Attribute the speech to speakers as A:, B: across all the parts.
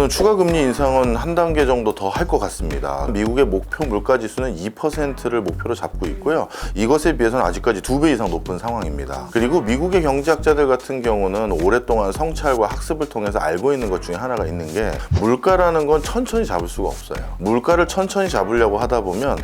A: 저는 추가 금리 인상은 한 단계 정도 더 할 것 같습니다. 미국의 목표 물가 지수는 2%를 목표로 잡고 있고요. 이것에 비해서는 아직까지 2배 이상 높은 상황입니다. 그리고 미국의 경제학자들 같은 경우는 오랫동안 성찰과 학습을 통해서 알고 있는 것 중에 하나가 있는 게, 물가라는 건 천천히 잡을 수가 없어요. 물가를 천천히 잡으려고 하다 보면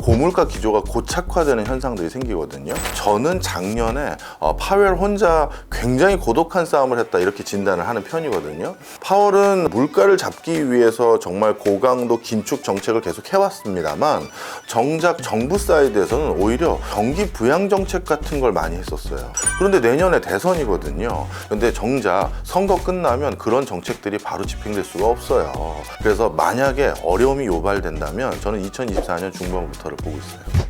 A: 고물가 기조가 고착화되는 현상들이 생기거든요. 저는 작년에 파웰 혼자 굉장히 고독한 싸움을 했다, 이렇게 진단을 하는 편이거든요. 파월은 물가를 잡기 위해서 정말 고강도 긴축 정책을 계속 해왔습니다만, 정작 정부 사이드에서는 오히려 경기 부양 정책 같은 걸 많이 했었어요. 그런데 내년에 대선이거든요. 근데 정작 선거 끝나면 그런 정책들이 바로 집행될 수가 없어요. 그래서 만약에 어려움이 유발된다면 저는 2024년 중반부터를 보고 있어요.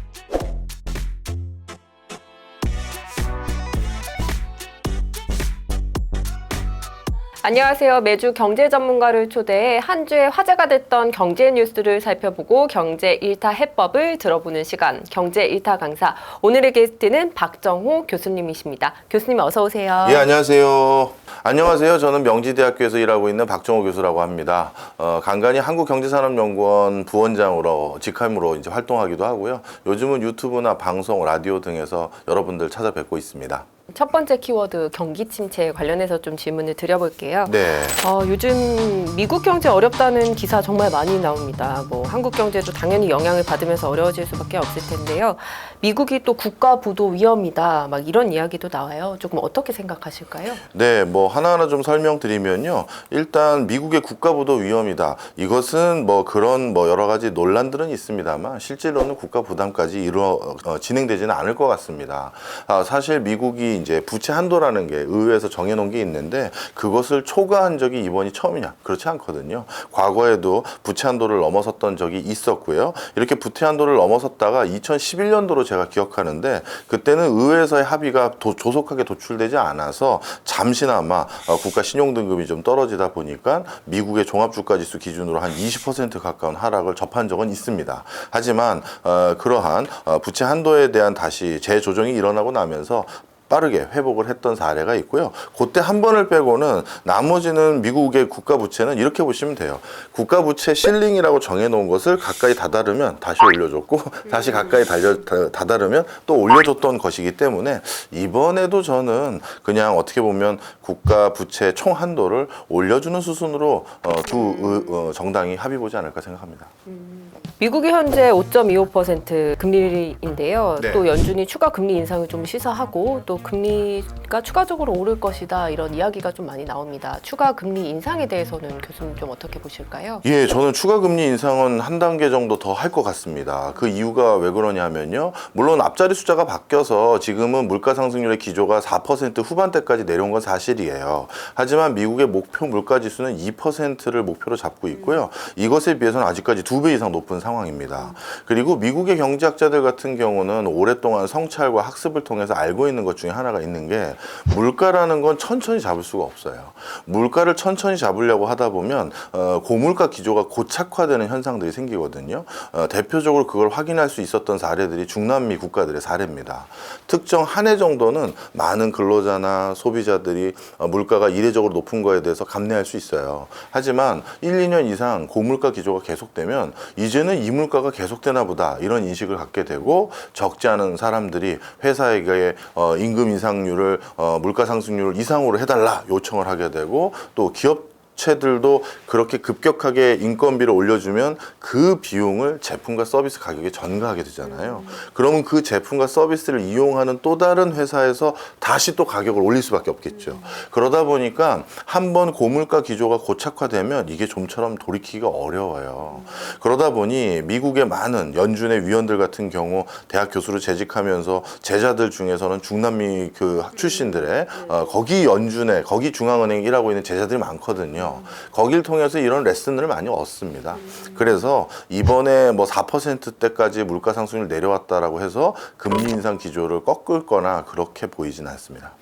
B: 안녕하세요. 매주 경제 전문가를 초대해 한 주에 화제가 됐던 경제 뉴스를 살펴보고 경제 1타 해법을 들어보는 시간, 경제 1타 강사. 오늘의 게스트는 박정호 교수님이십니다. 교수님 어서 오세요.
A: 예, 안녕하세요. 안녕하세요. 저는 명지대학교에서 일하고 있는 박정호 교수라고 합니다. 간간히 한국경제산업연구원 부원장으로 직함으로 이제 활동하기도 하고요. 요즘은 유튜브나 방송, 라디오 등에서 여러분들 찾아뵙고 있습니다.
B: 첫 번째 키워드 경기 침체 관련해서 좀 질문을 드려볼게요.
A: 네.
B: 요즘 미국 경제 어렵다는 기사 정말 많이 나옵니다. 한국 경제도 당연히 영향을 받으면서 어려워질 수밖에 없을 텐데요. 미국이 또 국가 부도 위험이다, 막 이런 이야기도 나와요. 조금 어떻게 생각하실까요?
A: 네, 하나하나 좀 설명드리면요. 일단 미국의 국가 부도 위험이다. 이것은 그런 여러 가지 논란들은 있습니다만 실제로는 국가 부담까지 진행되지는 않을 것 같습니다. 사실 미국이 이제 부채 한도라는 게 의회에서 정해놓은 게 있는데, 그것을 초과한 적이 이번이 처음이냐? 그렇지 않거든요. 과거에도 부채 한도를 넘어섰던 적이 있었고요. 이렇게 부채 한도를 넘어섰다가 2011년도로 제가 기억하는데, 그때는 의회에서의 합의가 조속하게 도출되지 않아서 잠시나마 국가 신용등급이 좀 떨어지다 보니까 미국의 종합주가지수 기준으로 한 20% 가까운 하락을 접한 적은 있습니다. 하지만 그러한 부채 한도에 대한 다시 재조정이 일어나고 나면서 빠르게 회복을 했던 사례가 있고요. 그때 한 번을 빼고는 나머지는 미국의 국가 부채는 이렇게 보시면 돼요. 국가 부채 실링이라고 정해놓은 것을 가까이 다다르면 다시 올려줬고, 다시 가까이 다다르면 또 올려줬던 것이기 때문에, 이번에도 저는 그냥 어떻게 보면 국가 부채 총 한도를 올려주는 수순으로 두 정당이 합의 보지 않을까 생각합니다.
B: 미국이 현재 5.25% 금리인데요.
A: 네.
B: 또 연준이 추가 금리 인상을 좀 시사하고, 또 금리가 추가적으로 오를 것이다, 이런 이야기가 좀 많이 나옵니다. 추가 금리 인상에 대해서는 교수님 좀 어떻게 보실까요?
A: 예, 저는 추가 금리 인상은 한 단계 정도 더 할 것 같습니다. 그 이유가 왜 그러냐면요. 물론 앞자리 숫자가 바뀌어서 지금은 물가 상승률의 기조가 4% 후반대까지 내려온 건 사실이에요. 하지만 미국의 목표 물가 지수는 2%를 목표로 잡고 있고요. 이것에 비해서는 아직까지 2배 이상 높은 상황입니다. 그리고 미국의 경제학자들 같은 경우는 오랫동안 성찰과 학습을 통해서 알고 있는 것 중에 하나가 있는 게, 물가라는 건 천천히 잡을 수가 없어요. 물가를 천천히 잡으려고 하다 보면 고물가 기조가 고착화되는 현상들이 생기거든요. 대표적으로 그걸 확인할 수 있었던 사례들이 중남미 국가들의 사례입니다. 특정 한 해 정도는 많은 근로자나 소비자들이 물가가 이례적으로 높은 거에 대해서 감내할 수 있어요. 하지만 1, 2년 이상 고물가 기조가 계속되면 이제는 이 물가가 계속되나 보다, 이런 인식을 갖게 되고, 적지 않은 사람들이 회사에게 임금 인상률을 물가 상승률 이상으로 해달라 요청을 하게 되고, 또 기업체들도 그렇게 급격하게 인건비를 올려주면 그 비용을 제품과 서비스 가격에 전가하게 되잖아요. 그러면 그 제품과 서비스를 이용하는 또 다른 회사에서 다시 또 가격을 올릴 수밖에 없겠죠. 그러다 보니까 한번 고물가 기조가 고착화되면 이게 좀처럼 돌이키기가 어려워요. 그러다 보니 미국의 많은 연준의 위원들 같은 경우 대학 교수로 재직하면서 제자들 중에서는 중남미 출신들의 거기 연준에, 거기 중앙은행에 일하고 있는 제자들이 많거든요. 거길 통해서 이런 레슨을 많이 얻습니다. 그래서 이번에 4%대까지 물가 상승률 내려왔다라고 해서 금리 인상 기조를 꺾을 거나 그렇게 보이진 않습니다.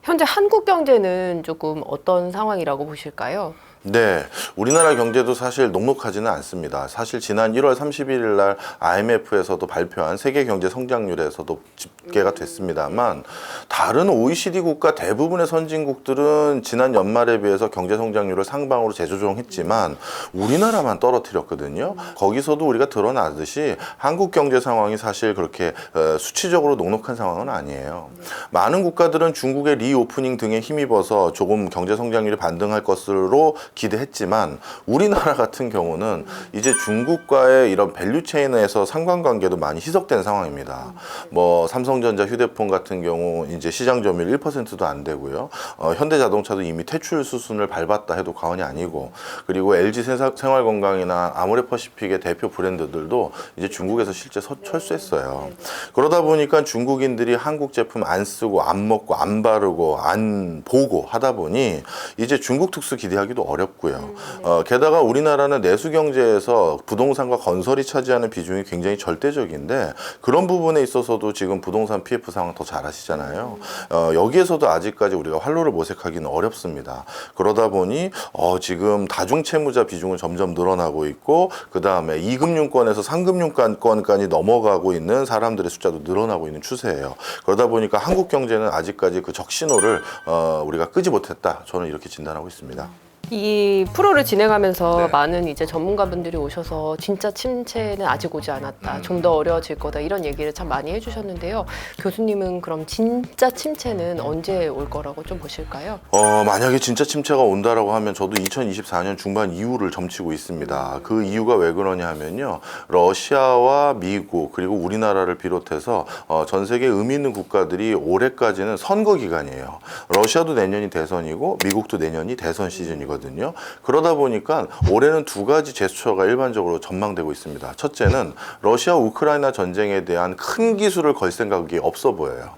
B: 현재 한국 경제는 조금 어떤 상황이라고 보실까요?
A: 네, 우리나라 경제도 사실 녹록하지는 않습니다. 사실 지난 1월 31일 날 IMF에서도 발표한 세계 경제 성장률에서도 집계가 됐습니다만 다른 OECD 국가 대부분의 선진국들은 지난 연말에 비해서 경제 성장률을 상방으로 재조정했지만 우리나라만 떨어뜨렸거든요. 거기서도 우리가 드러나듯이 한국 경제 상황이 사실 그렇게 수치적으로 녹록한 상황은 아니에요. 많은 국가들은 중국의 리오프닝 등에 힘입어서 조금 경제 성장률이 반등할 것으로 기대했지만 우리나라 같은 경우는 이제 중국과의 이런 밸류체인에서 상관관계도 많이 희석된 상황입니다. 뭐 삼성전자 휴대폰 같은 경우 이제 시장 점유율 1%도 안 되고요. 현대자동차도 이미 퇴출 수순을 밟았다 해도 과언이 아니고, 그리고 LG 생활건강이나 아모레퍼시픽의 대표 브랜드들도 이제 중국에서 실제 철수했어요. 그러다 보니까 중국인들이 한국 제품 안 쓰고 안 먹고 안 바르고 안 보고 하다 보니 이제 중국 특수 기대하기도 어렵고요. 게다가 우리나라는 내수 경제에서 부동산과 건설이 차지하는 비중이 굉장히 절대적인데 그런 부분에 있어서도 지금 부동산 PF 상황 더 잘 아시잖아요. 여기에서도 아직까지 우리가 활로를 모색하기는 어렵습니다. 그러다 보니 지금 다중채무자 비중은 점점 늘어나고 있고, 그 다음에 2금융권에서 3금융권까지 넘어가고 있는 사람들의 숫자도 늘어나고 있는 추세예요. 그러다 보니까 한국 경제는 아직까지 그 적신호를 우리가 끄지 못했다, 저는 이렇게 진단하고 있습니다.
B: 이 프로를 진행하면서
A: 네.
B: 많은 이제 전문가분들이 오셔서 진짜 침체는 아직 오지 않았다, 좀 더 어려워질 거다, 이런 얘기를 참 많이 해주셨는데요. 교수님은 그럼 진짜 침체는 언제 올 거라고 좀 보실까요?
A: 만약에 진짜 침체가 온다라고 하면 저도 2024년 중반 이후를 점치고 있습니다. 그 이유가 왜 그러냐 하면요, 러시아와 미국 그리고 우리나라를 비롯해서 전 세계 의미 있는 국가들이 올해까지는 선거 기간이에요. 러시아도 내년이 대선이고 미국도 내년이 대선 시즌이거든요. 그러다 보니까 올해는 두 가지 제스처가 일반적으로 전망되고 있습니다. 첫째는 러시아 우크라이나 전쟁에 대한 큰 기술을 걸 생각이 없어 보여요.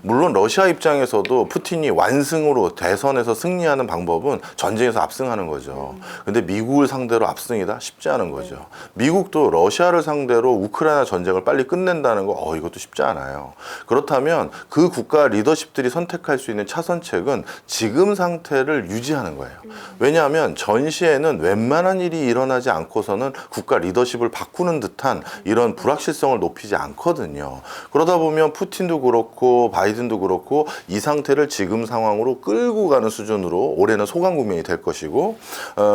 A: 물론 러시아 입장에서도 푸틴이 완승으로 대선에서 승리하는 방법은 전쟁에서 압승하는 거죠. 근데 미국을 상대로 압승이다? 쉽지 않은 거죠. 미국도 러시아를 상대로 우크라이나 전쟁을 빨리 끝낸다는 거 이것도 쉽지 않아요. 그렇다면 그 국가 리더십들이 선택할 수 있는 차선책은 지금 상태를 유지하는 거예요. 왜냐하면 전시에는 웬만한 일이 일어나지 않고서는 국가 리더십을 바꾸는 듯한 이런 불확실성을 높이지 않거든요. 그러다 보면 푸틴도 그렇고 바이든도 그렇고 이 상태를 지금 상황으로 끌고 가는 수준으로 올해는 소강 국면이 될 것이고,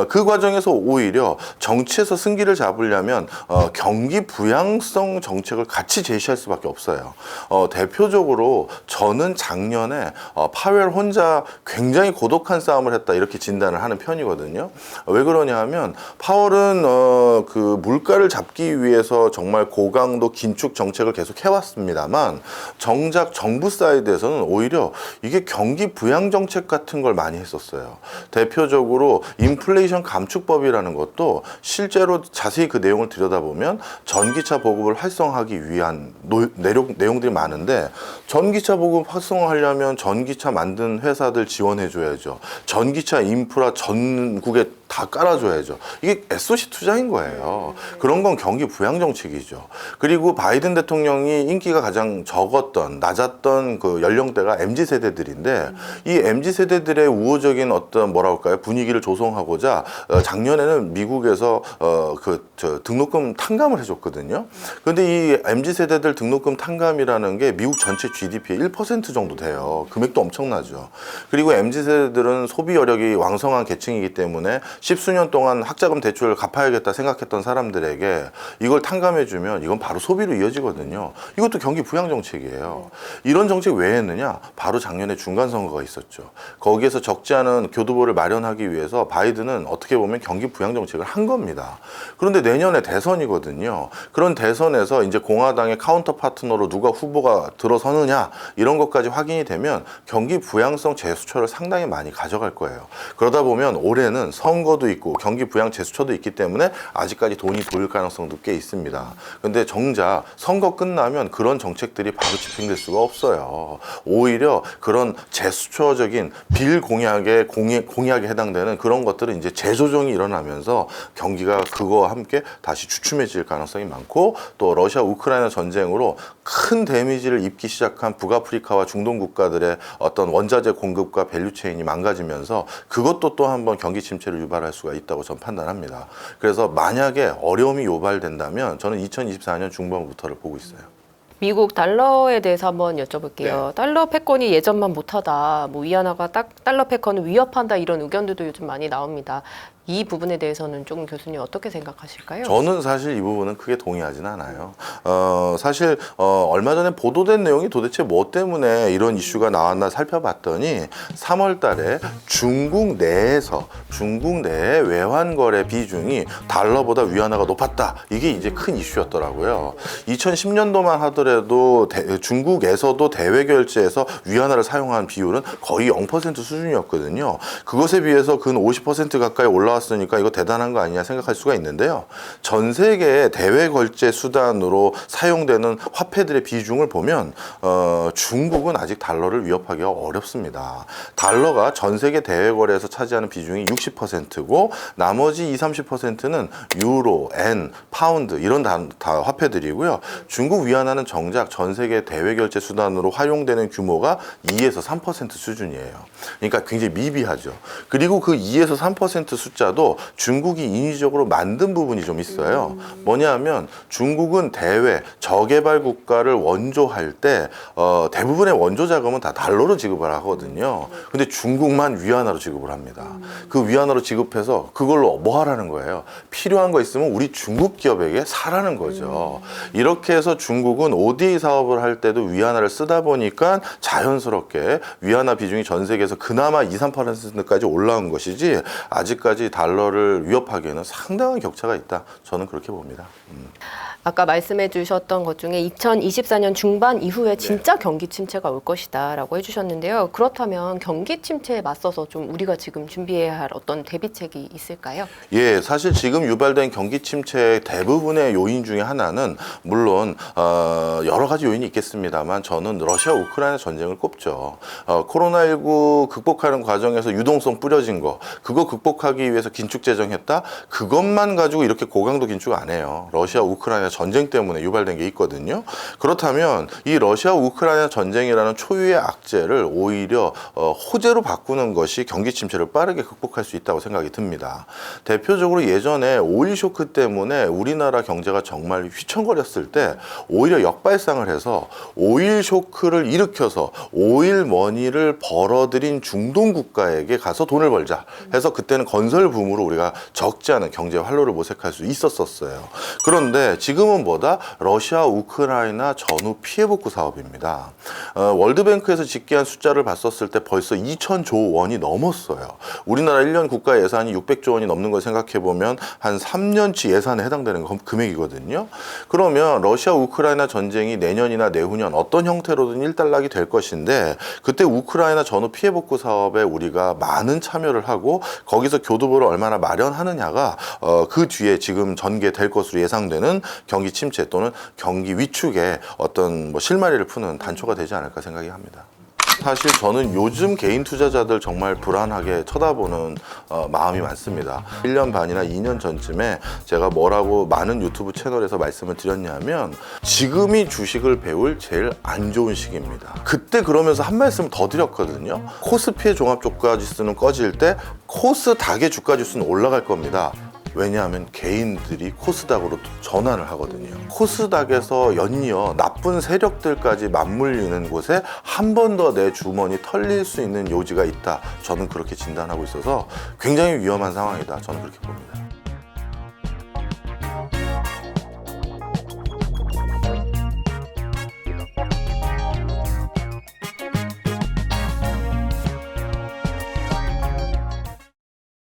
A: 그 과정에서 오히려 정치에서 승기를 잡으려면 경기 부양성 정책을 같이 제시할 수밖에 없어요. 대표적으로 저는 작년에 파웰 혼자 굉장히 고독한 싸움을 했다, 이렇게 진단을 하는 편이거든요. 왜 그러냐 하면 파월은 그 물가를 잡기 위해서 정말 고강도 긴축 정책을 계속 해왔습니다만 정작 정부 사이드에서는 오히려 이게 경기 부양 정책 같은 걸 많이 했었어요. 대표적으로 인플레이션 감축법이라는 것도 실제로 자세히 그 내용을 들여다보면 전기차 보급을 활성화하기 위한 내용들이 많은데, 전기차 보급 활성화하려면 전기차 만든 회사들 지원해줘야죠. 전기차 인프라 전국에 다 깔아줘야죠. 이게 SOC 투자인 거예요. 그런 건 경기 부양 정책이죠. 그리고 바이든 대통령이 인기가 가장 낮았던 그 연령대가 MZ 세대들인데, 이 MZ 세대들의 우호적인 어떤 뭐랄까요, 분위기를 조성하고자 작년에는 미국에서 등록금 탕감을 해줬거든요. 근데 이 MZ 세대들 등록금 탕감이라는 게 미국 전체 GDP의 1% 정도 돼요. 금액도 엄청나죠. 그리고 MZ 세대들은 소비 여력이 왕성한 계층이기 때문에 십수년 동안 학자금 대출을 갚아야겠다 생각했던 사람들에게 이걸 탕감해주면 이건 바로 소비로 이어지거든요. 이것도 경기 부양 정책이에요. 이런 정책 왜 했느냐? 바로 작년에 중간선거가 있었죠. 거기에서 적지 않은 교두보를 마련하기 위해서 바이든은 어떻게 보면 경기 부양 정책을 한 겁니다. 그런데 내년에 대선이거든요. 그런 대선에서 이제 공화당의 카운터 파트너로 누가 후보가 들어서느냐, 이런 것까지 확인이 되면 경기 부양성 제스처를 상당히 많이 가져갈 거예요. 그러다 보면 올해는 선거도 있고 경기 부양 제스처도 있기 때문에 아직까지 돈이 돌릴 가능성도 꽤 있습니다. 근데 정작 선거 끝나면 그런 정책들이 바로 집행될 수가 없어요. 오히려 그런 제스처적인 빌 공약에 해당되는 그런 것들은 이제 재조정이 일어나면서 경기가 그거와 함께 다시 주춤해질 가능성이 많고, 또 러시아 우크라이나 전쟁으로 큰 데미지를 입기 시작한 북아프리카와 중동 국가들의 어떤 원자재 공급과 밸류체인이 망가지면서 그것도 또 한번 경기 침체를 유발할 유발할 수가 있다고 저는 판단합니다. 그래서 만약에 어려움이 유발된다면 저는 2024년 중반부터를 보고 있어요.
B: 미국 달러에 대해서 한번 여쭤볼게요.
A: 네.
B: 달러 패권이 예전만 못하다, 뭐 위안화가 딱 달러 패권을 위협한다 이런 의견들도 요즘 많이 나옵니다. 이 부분에 대해서는 조금 교수님 어떻게 생각하실까요?
A: 저는 사실 이 부분은 크게 동의하진 않아요. 사실 얼마 전에 보도된 내용이 도대체 뭐 때문에 이런 이슈가 나왔나 살펴봤더니 3월 달에 중국 내의 외환 거래 비중이 달러보다 위안화가 높았다. 이게 이제 큰 이슈였더라고요. 2010년도만 하더라도 중국에서도 대외 결제에서 위안화를 사용한 비율은 거의 0% 수준이었거든요. 그것에 비해서 근 50% 가까이 올라왔으니까 이거 대단한 거 아니냐 생각할 수가 있는데요. 전 세계의 대외 결제 수단으로 사용되는 화폐들의 비중을 보면 중국은 아직 달러를 위협하기가 어렵습니다. 달러가 전 세계 대외 거래에서 차지하는 비중이 60%고 나머지 20-30%는 유로, 엔, 파운드 이런 다 화폐들이고요. 중국 위안화는 정작 전 세계 대외 결제 수단으로 활용되는 규모가 2에서 3% 수준이에요. 그러니까 굉장히 미비하죠. 그리고 그 2에서 3% 숫자도 중국이 인위적으로 만든 부분이 좀 있어요. 뭐냐면 중국은 대외 저개발 국가를 원조할 때 대부분의 원조 자금은 다 달러로 지급을 하거든요. 근데 중국만 위안화로 지급을 합니다. 그 위안화로 지급해서 그걸로 뭐 하라는 거예요? 필요한 거 있으면 우리 중국 기업에게 사라는 거죠. 이렇게 해서 중국은 ODA 사업을 할 때도 위안화를 쓰다 보니까 자연스럽게 위안화 비중이 전 세계에서 그나마 2-3%까지 올라온 것이지 아직까지 달러를 위협하기에는 상당한 격차가 있다. 저는 그렇게 봅니다.
B: 아까 말씀해 주셨던 것 중에 2024년 중반 이후에 진짜 경기 침체가 올 것이다 라고 해주셨는데요. 그렇다면 경기 침체에 맞서서 좀 우리가 지금 준비해야 할 어떤 대비책이 있을까요?
A: 예, 사실 지금 유발된 경기 침체의 대부분의 요인 중에 하나는 물론 여러 가지 요인이 있겠습니다만 저는 러시아 우크라이나 전쟁을 꼽죠. 코로나19 극복하는 과정에서 유동성 뿌려진 거 그거 극복하기 위해서 긴축 재정했다. 그것만 가지고 이렇게 고강도 긴축 안 해요. 러시아 우크라이나 전쟁 때문에 유발된 게 있거든요. 그렇다면 이 러시아 우크라이나 전쟁이라는 초유의 악재를 오히려 호재로 바꾸는 것이 경기 침체를 빠르게 극복할 수 있다고 생각이 듭니다. 대표적으로 예전에 오일 쇼크 때문에 우리나라 경제가 정말 휘청거렸을 때 오히려 역발상을 해서 오일 쇼크를 일으켜서 오일 머니를 벌어들인 중동 국가에게 가서 돈을 벌자 해서 그때는 건설 붐으로 우리가 적지 않은 경제 활로를 모색할 수 있었어요. 그런데 지금은 뭐다? 러시아 우크라이나 전후 피해 복구 사업입니다. 월드뱅크에서 집계한 숫자를 봤었을 때 벌써 2,000조 원이 넘었어요. 우리나라 1년 국가 예산이 600조 원이 넘는 걸 생각해 보면 한 3년치 예산에 해당되는 금액이거든요. 그러면 러시아 우크라이나 전쟁이 내년이나 내후년 어떤 형태로든 일단락이 될 것인데 그때 우크라이나 전후 피해 복구 사업에 우리가 많은 참여를 하고 거기서 교두보를 얼마나 마련하느냐가 그 뒤에 지금 전개될 것으로 예상되는 경기 침체 또는 경기 위축에 어떤 실마리를 푸는 단초가 되지 않을까 생각이 합니다. 사실 저는 요즘 개인 투자자들 정말 불안하게 쳐다보는 마음이 많습니다. 1년 반이나 2년 전쯤에 제가 뭐라고 많은 유튜브 채널에서 말씀을 드렸냐면 지금이 주식을 배울 제일 안 좋은 시기입니다. 그때 그러면서 한 말씀 더 드렸거든요. 코스피의 종합주가지수는 꺼질 때 코스닥의 주가지수는 올라갈 겁니다. 왜냐하면 개인들이 코스닥으로 전환을 하거든요. 코스닥에서 연이어 나쁜 세력들까지 맞물리는 곳에 한 번 더 내 주머니 털릴 수 있는 요지가 있다. 저는 그렇게 진단하고 있어서 굉장히 위험한 상황이다. 저는 그렇게 봅니다.